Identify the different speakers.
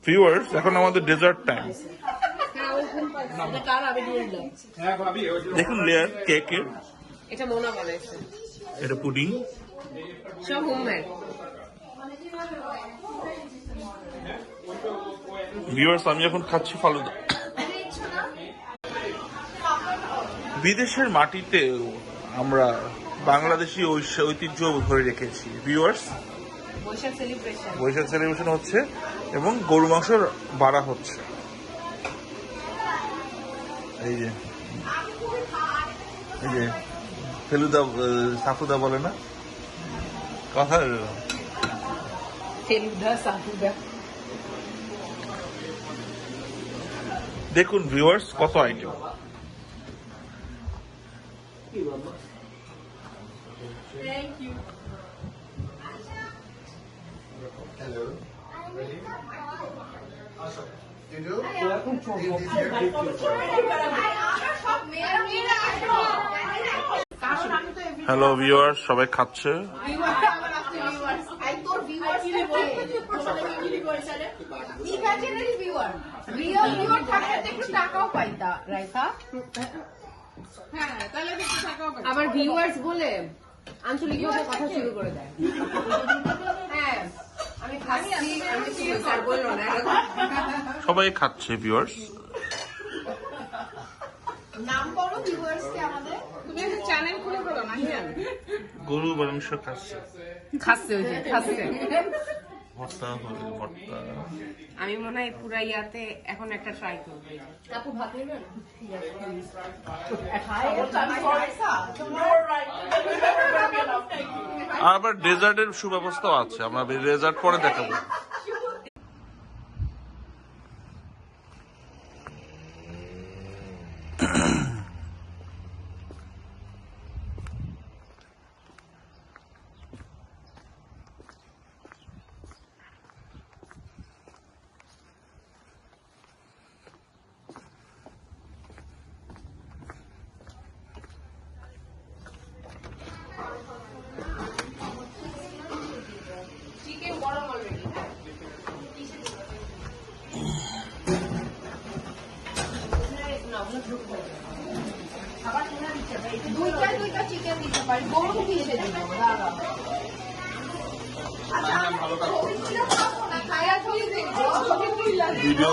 Speaker 1: Viewers, এখন আমাদের dessert time. দেখুন লেয়ার কেকের,
Speaker 2: এটা মোনা বানাইছে,
Speaker 1: এটা পুডিং,
Speaker 2: সব হোমমেড।
Speaker 1: ভিউয়ার্স, আমি এখন খাচ্ছি ফালুদা। বিদেশের মাটিতে আমরা বাংলাদেশি ঐতিহ্য ধরে রেখেছি। ভিউয়ার্স, বৈশাখ সেলিব্রেশন হচ্ছে এবং গরু মাংস বাড়া হচ্ছে। এই যে ফেলুদা, সাফুদা বলে না কথা। দেখুন ভিউয়ার্স, কত item.
Speaker 3: Thank you.
Speaker 4: Hello. Ready? You do?
Speaker 1: Hello viewers, সবাই খাচ্ছে।
Speaker 2: আবার ভিউয়ার্স বলে আঞ্চলিক ভাষায় কথা শুরু করে দেয়। হ্যাঁ, আমি খাচ্ছি, আমি স্যার বললো না।
Speaker 1: সবাই খাচ্ছে ভিউয়ার্স।
Speaker 3: নাম বলো ভিউয়ার্সকে আমাদের।
Speaker 2: তুমি একটা চ্যানেল খুলে বলো না।
Speaker 1: গরু মাংস খাচ্ছে,
Speaker 2: খাচ্ছে ওই যে খাচ্ছে।
Speaker 1: ভর্তা হবে, ভর্তা।
Speaker 2: আমি মনে হয় পুরা ইয়াতে এখন একটা ট্রাই করবো। আপু ভাত নেবেন?
Speaker 1: আবার ডেজার্টের সুব্যবস্থাও আছে, আমরা ডেজার্ট পরে দেখাবো।
Speaker 3: দুইটা চিকেন দিতে পারি, গরু কিসে দিব?
Speaker 1: ভিডিও